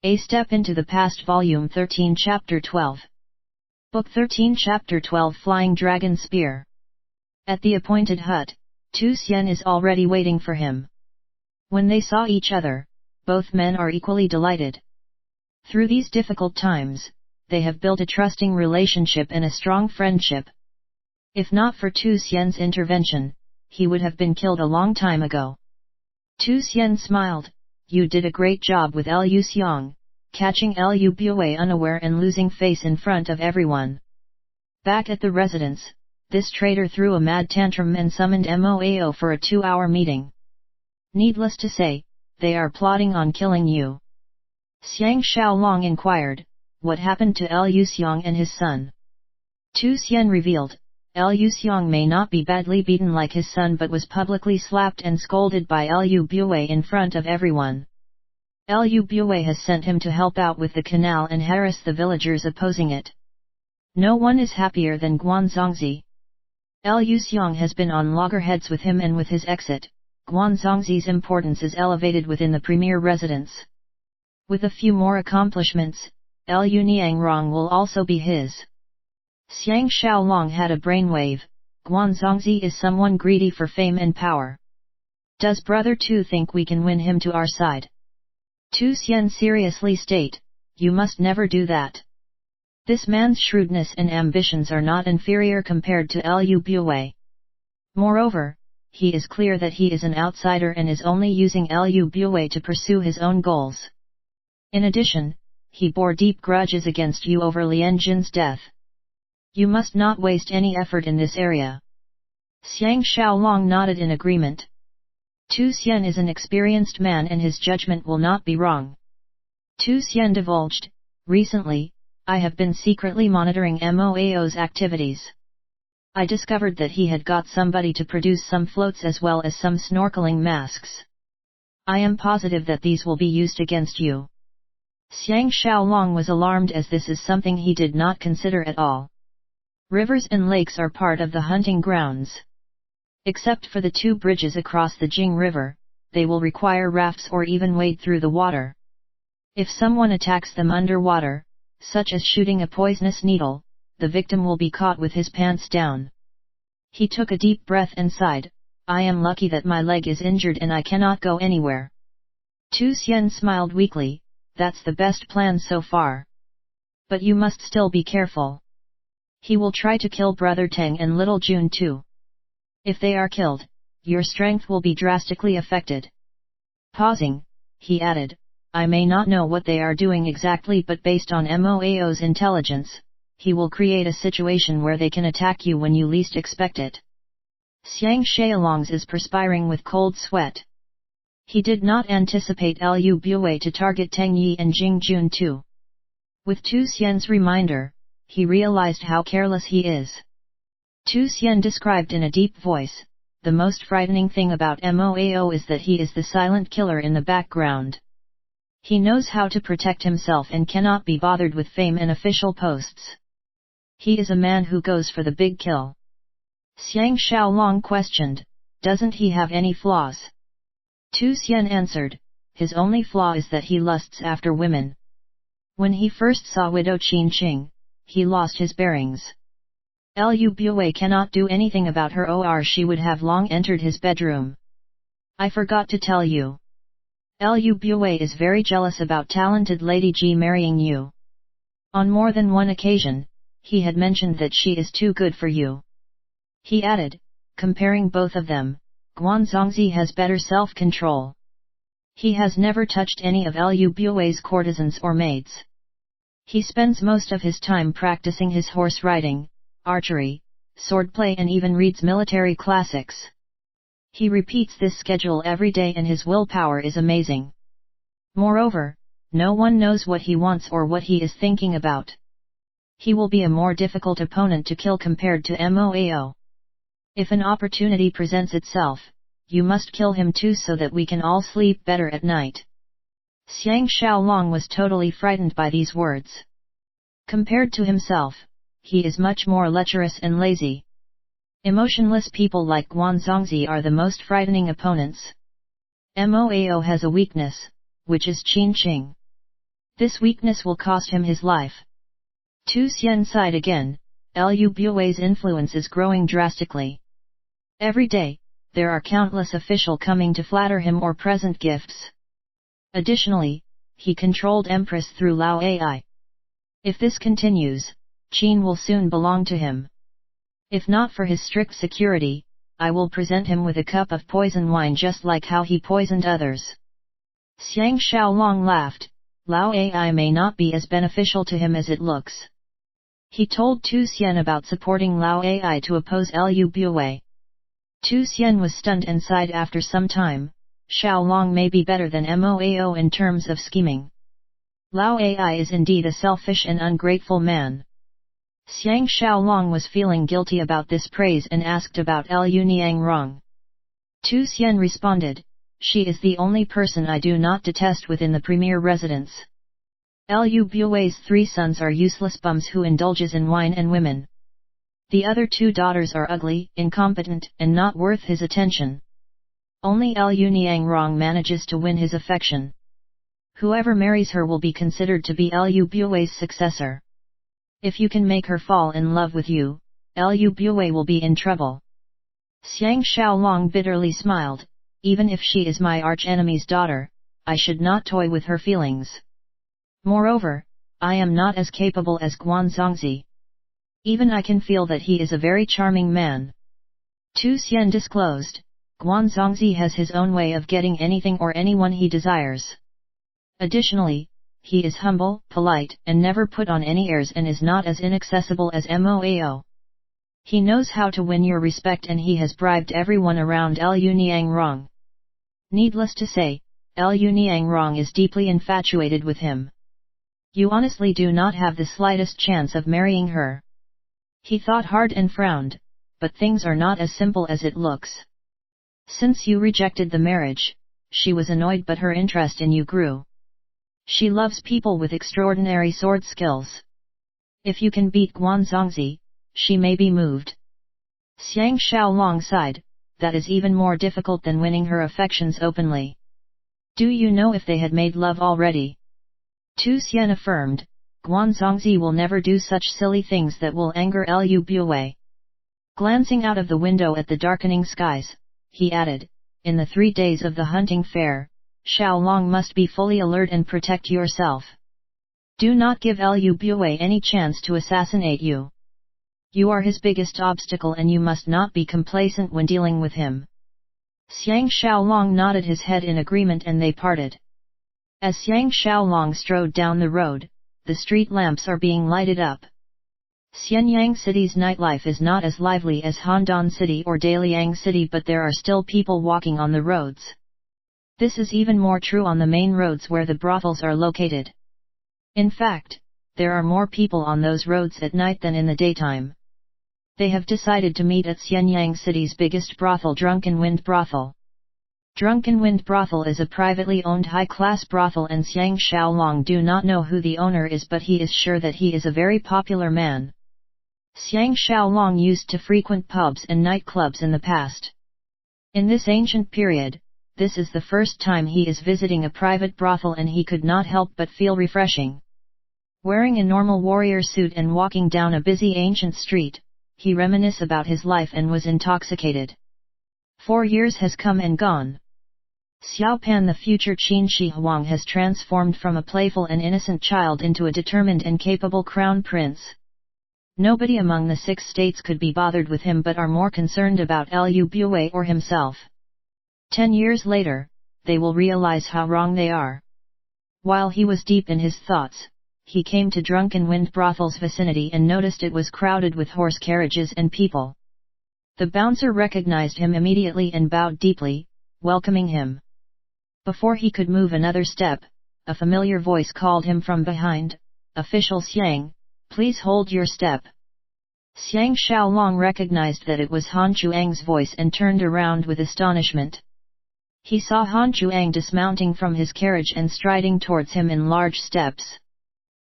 A Step into the Past Volume 13 Chapter 12. Book 13 Chapter 12 Flying Dragon Spear. At the appointed hut, Tu Xian is already waiting for him. When they saw each other, both men are equally delighted. Through these difficult times, they have built a trusting relationship and a strong friendship. If not for Tu Xian's intervention, he would have been killed a long time ago. Tu Xian smiled. You did a great job with Liu Xiang, catching Liu Bue unaware and losing face in front of everyone. Back at the residence, this traitor threw a mad tantrum and summoned Moao for a 2-hour meeting. Needless to say, they are plotting on killing you. Xiang Xiaolong inquired, what happened to Liu Xiang and his son? Tu Xian revealed, Liu Xiang may not be badly beaten like his son but was publicly slapped and scolded by Liu Bue in front of everyone. Liu Bue has sent him to help out with the canal and harass the villagers opposing it. No one is happier than Guan Zongzi. Liu Xiang has been on loggerheads with him, and with his exit, Guan Zongzi's importance is elevated within the premier residence. With a few more accomplishments, Liu Niangrong will also be his. Xiang Xiaolong had a brainwave. Guan Zongzi is someone greedy for fame and power. Does Brother Tu think we can win him to our side? Tu Xian seriously state, you must never do that. This man's shrewdness and ambitions are not inferior compared to Liu Bue. Moreover, he is clear that he is an outsider and is only using Liu Bue to pursue his own goals. In addition, he bore deep grudges against you over Lian Jin's death. You must not waste any effort in this area. Xiang Xiaolong nodded in agreement. Tu Xian is an experienced man and his judgment will not be wrong. Tu Xian divulged, recently, I have been secretly monitoring Moao's activities. I discovered that he had got somebody to produce some floats as well as some snorkeling masks. I am positive that these will be used against you. Xiang Xiaolong was alarmed as this is something he did not consider at all. Rivers and lakes are part of the hunting grounds. Except for the 2 bridges across the Jing River, they will require rafts or even wade through the water. If someone attacks them underwater, such as shooting a poisonous needle, the victim will be caught with his pants down. He took a deep breath and sighed, I am lucky that my leg is injured and I cannot go anywhere. Tu Xian smiled weakly, that's the best plan so far. But you must still be careful. He will try to kill Brother Teng and Little Jun too. If they are killed, your strength will be drastically affected. Pausing, he added, I may not know what they are doing exactly, but based on Moao's intelligence, he will create a situation where they can attack you when you least expect it. Xiang Xiaolong is perspiring with cold sweat. He did not anticipate Liu Bue to target Teng Yi and Jing Jun too. With Tu Xian's reminder, he realized how careless he is. Tu Xian described in a deep voice, the most frightening thing about Moao is that he is the silent killer in the background. He knows how to protect himself and cannot be bothered with fame and official posts. He is a man who goes for the big kill. Xiang Xiaolong questioned, doesn't he have any flaws? Tu Xian answered, his only flaw is that he lusts after women. When he first saw widow Qin Qing, he lost his bearings. Liu Bue cannot do anything about her, or she would have long entered his bedroom. I forgot to tell you. Liu Bue is very jealous about talented Lady Ji marrying you. On more than one occasion, he had mentioned that she is too good for you. He added, comparing both of them, Guan Zongzi has better self-control. He has never touched any of Liu Bue's courtesans or maids. He spends most of his time practicing his horse riding, archery, swordplay, and even reads military classics. He repeats this schedule every day and his willpower is amazing. Moreover, no one knows what he wants or what he is thinking about. He will be a more difficult opponent to kill compared to Moao. If an opportunity presents itself, you must kill him too so that we can all sleep better at night. Xiang Xiaolong was totally frightened by these words. Compared to himself, he is much more lecherous and lazy. Emotionless people like Guan Zongzi are the most frightening opponents. Moao has a weakness, which is Qin Qing. This weakness will cost him his life. Tu Xian sighed again. Liu Bue's influence is growing drastically. Every day, there are countless officials coming to flatter him or present gifts. Additionally, he controlled Empress through Lao Ai. If this continues, Qin will soon belong to him. If not for his strict security, I will present him with a cup of poison wine just like how he poisoned others. Xiang Xiaolong laughed. Lao Ai may not be as beneficial to him as it looks. He told Tu Xian about supporting Lao Ai to oppose Liu Bue. Tu Xian was stunned and sighed after some time. Xiaolong may be better than Moao in terms of scheming. Lao Ai is indeed a selfish and ungrateful man. Xiang Xiaolong was feeling guilty about this praise and asked about Liu Niangrong. Tu Xian responded, she is the only person I do not detest within the premier residence. Liu Bue's 3 sons are useless bums who indulges in wine and women. The other 2 daughters are ugly, incompetent, and not worth his attention. Only Liu Niangrong manages to win his affection. Whoever marries her will be considered to be Liu Bue's successor. If you can make her fall in love with you, Liu Bue will be in trouble. Xiang Xiaolong bitterly smiled, even if she is my archenemy's daughter, I should not toy with her feelings. Moreover, I am not as capable as Guanzongzi. Even I can feel that he is a very charming man. Tu Xian disclosed, Guanzongzi has his own way of getting anything or anyone he desires. Additionally, he is humble, polite, and never put on any airs and is not as inaccessible as Moao. He knows how to win your respect and he has bribed everyone around Liu Niangrong. Needless to say, Liu Niangrong is deeply infatuated with him. You honestly do not have the slightest chance of marrying her. He thought hard and frowned, but things are not as simple as it looks. Since you rejected the marriage, she was annoyed but her interest in you grew. She loves people with extraordinary sword skills. If you can beat Guanzongzi, she may be moved. Xiang Xiaolong sighed, that is even more difficult than winning her affections openly. Do you know if they had made love already? Tu Xian affirmed, Guanzongzi will never do such silly things that will anger Liu Bue. Glancing out of the window at the darkening skies, he added, in the 3 days of the hunting fair, Xiaolong must be fully alert and protect yourself. Do not give Liu Bue any chance to assassinate you. You are his biggest obstacle and you must not be complacent when dealing with him. Xiang Xiaolong nodded his head in agreement and they parted. As Xiang Xiaolong strode down the road, the street lamps are being lighted up. Xianyang City's nightlife is not as lively as Handan City or Daliang City, but there are still people walking on the roads. This is even more true on the main roads where the brothels are located. In fact, there are more people on those roads at night than in the daytime. They have decided to meet at Xianyang City's biggest brothel, Drunken Wind Brothel. Drunken Wind Brothel is a privately owned high-class brothel and Xiang Xiaolong do not know who the owner is, but he is sure that he is a very popular man. Xiang Xiaolong used to frequent pubs and nightclubs in the past. In this ancient period, this is the first time he is visiting a private brothel and he could not help but feel refreshing. Wearing a normal warrior suit and walking down a busy ancient street, he reminisced about his life and was intoxicated. 4 years has come and gone. Xiaopan, the future Qin Shi Huang, has transformed from a playful and innocent child into a determined and capable crown prince. Nobody among the 6 states could be bothered with him but are more concerned about Liu Bue or himself. 10 years later, they will realize how wrong they are. While he was deep in his thoughts, he came to Drunken Wind Brothel's vicinity and noticed it was crowded with horse carriages and people. The bouncer recognized him immediately and bowed deeply, welcoming him. Before he could move another step, a familiar voice called him from behind, "Official Xiang, please hold your step." Xiang Xiaolong recognized that it was Han Chuang's voice and turned around with astonishment. He saw Han Chuang dismounting from his carriage and striding towards him in large steps.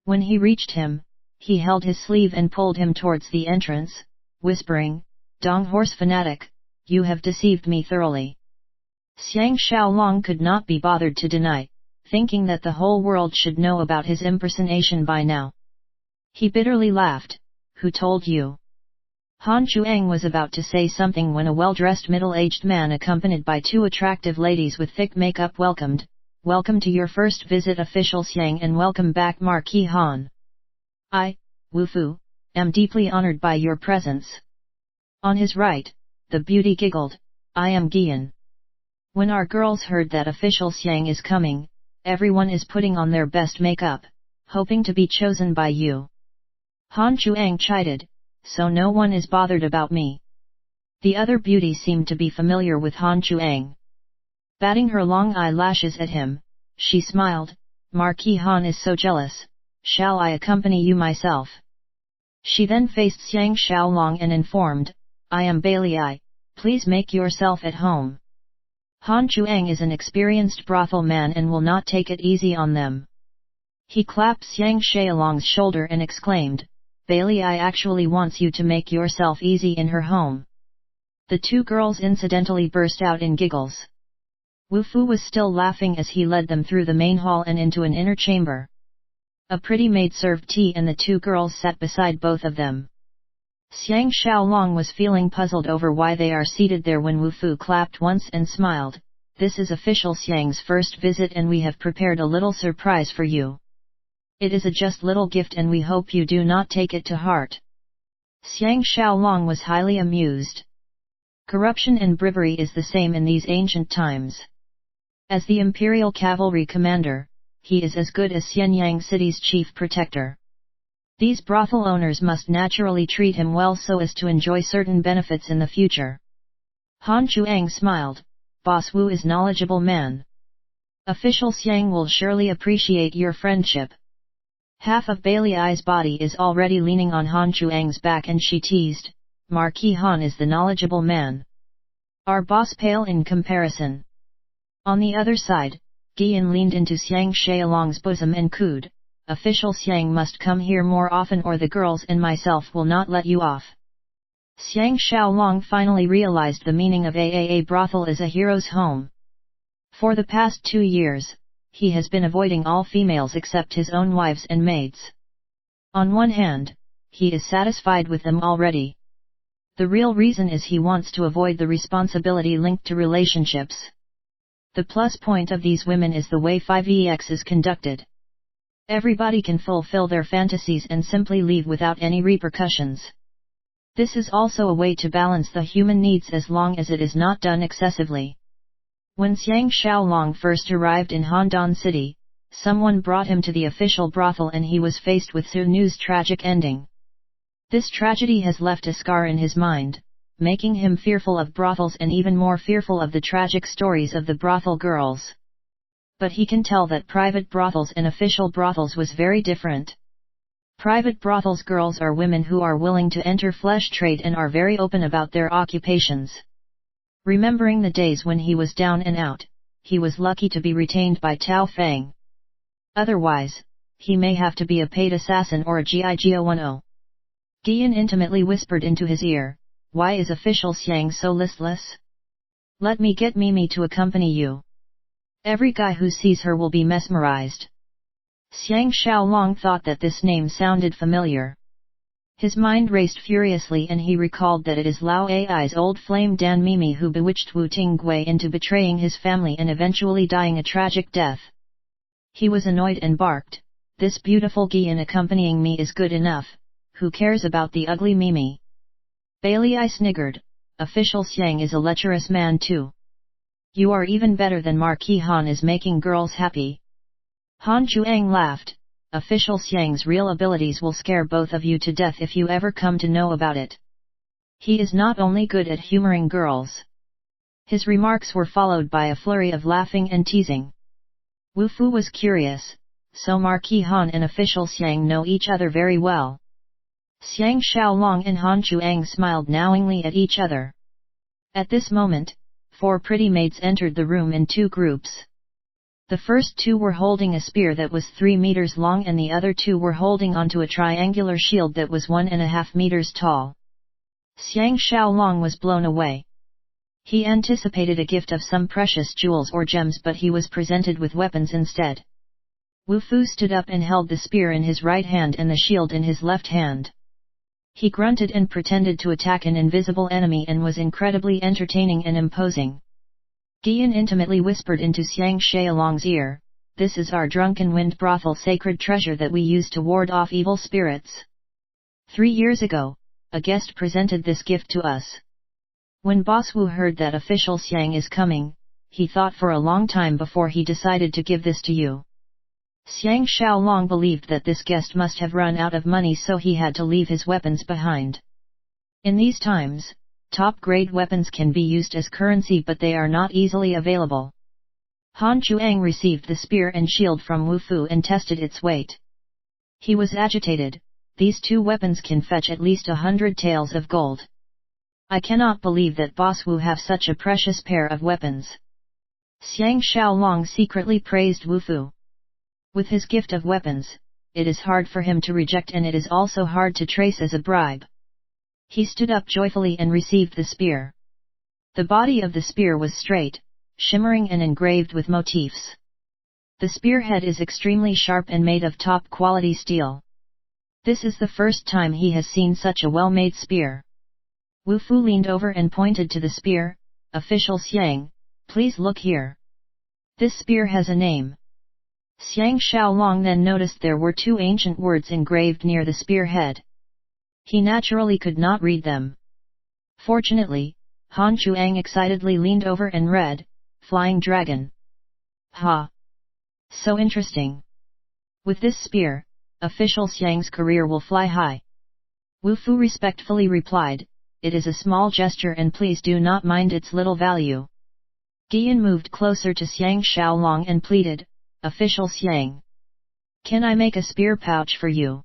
When he reached him, he held his sleeve and pulled him towards the entrance, whispering, "Dong horse fanatic, you have deceived me thoroughly." Xiang Xiaolong could not be bothered to deny, thinking that the whole world should know about his impersonation by now. He bitterly laughed. Who told you? Han Chuang was about to say something when a well-dressed middle-aged man accompanied by two attractive ladies with thick makeup welcomed, "Welcome to your first visit, official Xiang, and welcome back, Marquis Han. I, Wu Fu, am deeply honored by your presence." On his right, the beauty giggled, "I am Gian. When our girls heard that official Xiang is coming, everyone is putting on their best makeup, hoping to be chosen by you." Han Chuang chided, "So no one is bothered about me." The other beauty seemed to be familiar with Han Chuang. Batting her long eyelashes at him, she smiled, "Marquis Han is so jealous, shall I accompany you myself?" She then faced Xiang Xiaolong and informed, "I am Bailey. Please make yourself at home." Han Chuang is an experienced brothel man and will not take it easy on them. He clapped Xiang Xiaolong's shoulder and exclaimed, "Bailey actually wants you to make yourself easy in her home." The two girls incidentally burst out in giggles. Wu Fu was still laughing as he led them through the main hall and into an inner chamber. A pretty maid served tea and the two girls sat beside both of them. Xiang Xiaolong was feeling puzzled over why they are seated there when Wu Fu clapped once and smiled, "This is official Xiang's first visit and we have prepared a little surprise for you. It is a just little gift and we hope you do not take it to heart." Xiang Xiaolong was highly amused. Corruption and bribery is the same in these ancient times. As the imperial cavalry commander, he is as good as Xianyang City's chief protector. These brothel owners must naturally treat him well so as to enjoy certain benefits in the future. Han Chuang smiled, "Boss Wu is knowledgeable man. Official Xiang will surely appreciate your friendship." Half of Bailey Ai's body is already leaning on Han Chuang's back and she teased, "Marquis Han is the knowledgeable man. Our boss pale in comparison." On the other side, Gian leaned into Xiang Xiaolong's bosom and cooed, "Official Xiang must come here more often or the girls and myself will not let you off." Xiang Xiaolong finally realized the meaning of a brothel as a hero's home. For the past 2 years, he has been avoiding all females except his own wives and maids. On one hand, he is satisfied with them already. The real reason is he wants to avoid the responsibility linked to relationships. The plus point of these women is the way 5EX is conducted. Everybody can fulfill their fantasies and simply leave without any repercussions. This is also a way to balance the human needs as long as it is not done excessively. When Xiang Xiaolong first arrived in Handan City, someone brought him to the official brothel and he was faced with Su Nu's tragic ending. This tragedy has left a scar in his mind, making him fearful of brothels and even more fearful of the tragic stories of the brothel girls. But he can tell that private brothels and official brothels was very different. Private brothels girls are women who are willing to enter flesh trade and are very open about their occupations. Remembering the days when he was down and out, he was lucky to be retained by Tao Feng. Otherwise, he may have to be a paid assassin or a GIGO10. Gian intimately whispered into his ear, "Why is official Xiang so listless? Let me get Mimi to accompany you. Every guy who sees her will be mesmerized." Xiang Xiaolong thought that this name sounded familiar. His mind raced furiously and he recalled that it is Lao Ai's old flame Dan Mimi who bewitched Wu Tinggui into betraying his family and eventually dying a tragic death. He was annoyed and barked, "This beautiful Gian accompanying me is good enough, who cares about the ugly Mimi?" Bailey I sniggered, "Official Xiang is a lecherous man too. You are even better than Marquis Han is making girls happy." Han Chuang laughed, "Official Xiang's real abilities will scare both of you to death if you ever come to know about it. He is not only good at humoring girls." His remarks were followed by a flurry of laughing and teasing. Wu Fu was curious, so Marquis Han and official Xiang know each other very well. Xiang Xiaolong and Han Chuang smiled knowingly at each other. At this moment, 4 pretty maids entered the room in 2 groups. The first 2 were holding a spear that was 3 meters long and the other 2 were holding onto a triangular shield that was 1.5 meters tall. Xiang Xiaolong was blown away. He anticipated a gift of some precious jewels or gems, but he was presented with weapons instead. Wu Fu stood up and held the spear in his right hand and the shield in his left hand. He grunted and pretended to attack an invisible enemy and was incredibly entertaining and imposing. Gian intimately whispered into Xiang Xiaolong's ear, "This is our drunken wind brothel sacred treasure that we use to ward off evil spirits. 3 years ago, a guest presented this gift to us. When Boss Wu heard that official Xiang is coming, he thought for a long time before he decided to give this to you." Xiang Xiaolong believed that this guest must have run out of money, so he had to leave his weapons behind. In these times, top-grade weapons can be used as currency, but they are not easily available. Han Chuang received the spear and shield from Wu Fu and tested its weight. He was agitated. "These 2 weapons can fetch at least 100 taels of gold. I cannot believe that Boss Wu have such a precious pair of weapons." Xiang Xiaolong secretly praised Wu Fu. With his gift of weapons, it is hard for him to reject, and it is also hard to trace as a bribe. He stood up joyfully and received the spear. The body of the spear was straight, shimmering and engraved with motifs. The spearhead is extremely sharp and made of top-quality steel. This is the first time he has seen such a well-made spear. Wu Fu leaned over and pointed to the spear. "Official Xiang, please look here. This spear has a name." Xiang Xiaolong then noticed there were 2 ancient words engraved near the spearhead. He naturally could not read them. Fortunately, Han Chuang excitedly leaned over and read, "Flying Dragon." "Ha! So interesting. With this spear, official Xiang's career will fly high." Wu Fu respectfully replied, "It is a small gesture and please do not mind its little value." Gian moved closer to Xiang Xiaolong and pleaded, "Official Xiang, can I make a spear pouch for you?"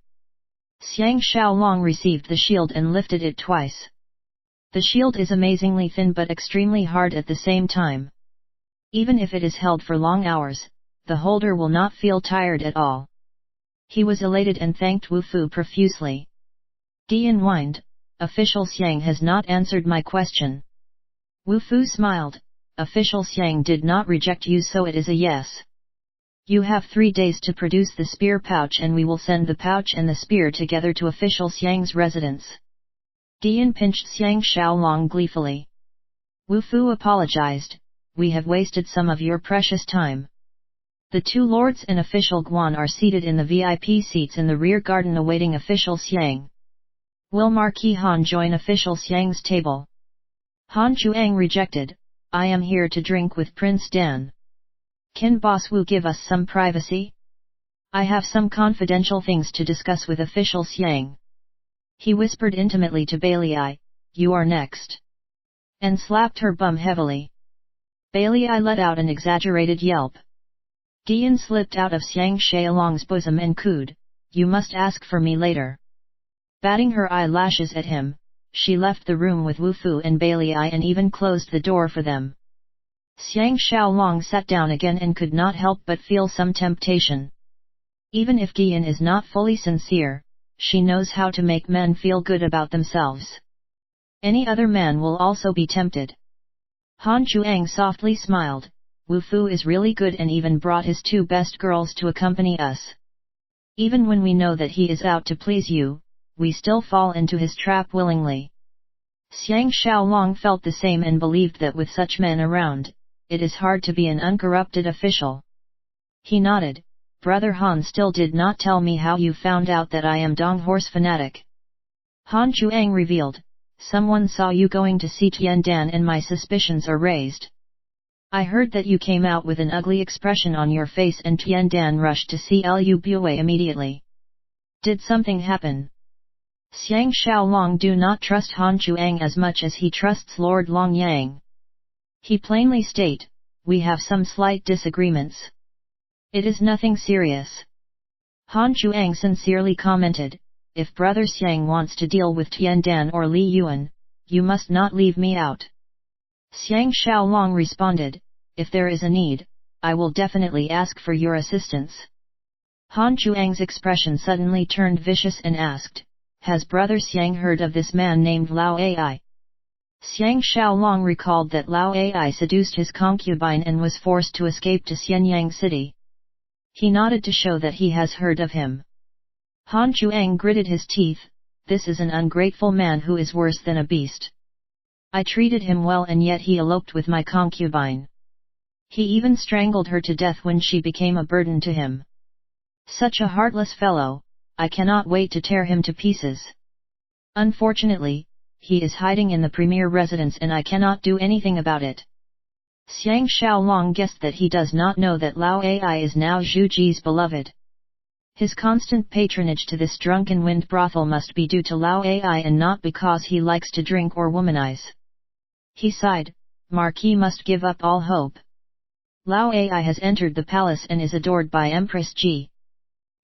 Xiang Xiaolong received the shield and lifted it twice. The shield is amazingly thin but extremely hard at the same time. Even if it is held for long hours, the holder will not feel tired at all. He was elated and thanked Wu Fu profusely. Gian whined, "Official Xiang has not answered my question." Wu Fu smiled, "Official Xiang did not reject you, so it is a yes. You have 3 days to produce the spear pouch and we will send the pouch and the spear together to official Xiang's residence." Gian pinched Xiang Xiaolong gleefully. Wu Fu apologized, "We have wasted some of your precious time." The 2 lords and official Guan are seated in the VIP seats in the rear garden awaiting official Xiang. Will Marquis Han join official Xiang's table? Han Chuang rejected, "I am here to drink with Prince Dan. Can Boss Wu give us some privacy? I have some confidential things to discuss with official Xiang." He whispered intimately to Bailey, "You are next," and slapped her bum heavily. Bailey let out an exaggerated yelp. Gian slipped out of Xiang Xiaolong's bosom and cooed, "You must ask for me later." Batting her eyelashes at him, she left the room with Wu Fu and Bailey and even closed the door for them. Xiang Xiaolong sat down again and could not help but feel some temptation. Even if Gian is not fully sincere, she knows how to make men feel good about themselves. Any other man will also be tempted. Han Chuang softly smiled, "Wu Fu is really good and even brought his 2 best girls to accompany us. Even when we know that he is out to please you, we still fall into his trap willingly." Xiang Xiaolong felt the same and believed that with such men around, it is hard to be an uncorrupted official. He nodded, "Brother Han still did not tell me how you found out that I am Dong Horse fanatic." Han Chuang revealed, "Someone saw you going to see Tian Dan and my suspicions are raised. I heard that you came out with an ugly expression on your face and Tian Dan rushed to see Lu Bue immediately. Did something happen?" Xiang Xiaolong do not trust Han Chuang as much as he trusts Lord Long Yang. He plainly state, "We have some slight disagreements. It is nothing serious." Han Chuang sincerely commented, "If Brother Xiang wants to deal with Tian Dan or Li Yuan, you must not leave me out." Xiang Xiaolong responded, "If there is a need, I will definitely ask for your assistance." Han Chuang's expression suddenly turned vicious and asked, "Has Brother Xiang heard of this man named Lao Ai?" Xiang Xiaolong recalled that Lao Ai seduced his concubine and was forced to escape to Xianyang city. He nodded to show that he has heard of him. Han Chuang gritted his teeth, "This is an ungrateful man who is worse than a beast. I treated him well and yet he eloped with my concubine. He even strangled her to death when she became a burden to him. Such a heartless fellow, I cannot wait to tear him to pieces. Unfortunately, he is hiding in the premier residence and I cannot do anything about it." Xiang Xiaolong guessed that he does not know that Lao Ai is now Zhu Ji's beloved. His constant patronage to this drunken wind brothel must be due to Lao Ai and not because he likes to drink or womanize. He sighed, Marquis must give up all hope. Lao Ai has entered the palace and is adored by Empress Ji.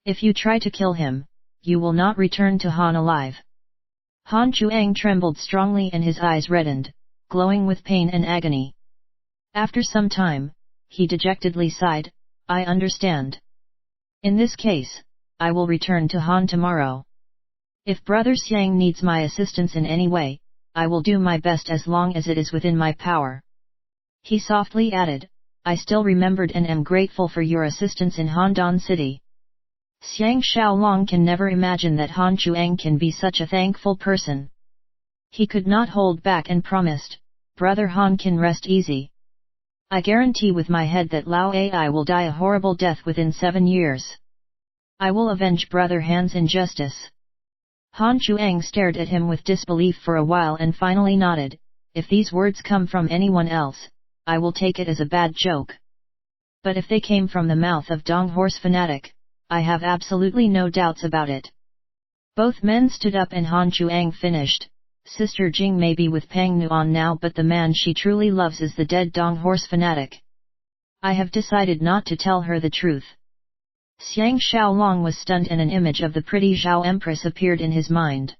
If you try to kill him, you will not return to Han alive. Han Chuang trembled strongly and his eyes reddened, glowing with pain and agony. After some time, he dejectedly sighed, I understand. In this case, I will return to Han tomorrow. If Brother Xiang needs my assistance in any way, I will do my best as long as it is within my power. He softly added, I still remembered and am grateful for your assistance in Handan City. Xiang Xiaolong can never imagine that Han Chuang can be such a thankful person. He could not hold back and promised, Brother Han can rest easy. I guarantee with my head that Lao Ai will die a horrible death within 7 years. I will avenge Brother Han's injustice. Han Chuang stared at him with disbelief for a while and finally nodded, if these words come from anyone else, I will take it as a bad joke. But if they came from the mouth of Dong Horse fanatic, I have absolutely no doubts about it. Both men stood up and Han Chuang finished. Sister Jing may be with Pang Nuan now but the man she truly loves is the dead Dong Horse fanatic. I have decided not to tell her the truth. Xiang Xiaolong was stunned and an image of the pretty Zhao Empress appeared in his mind.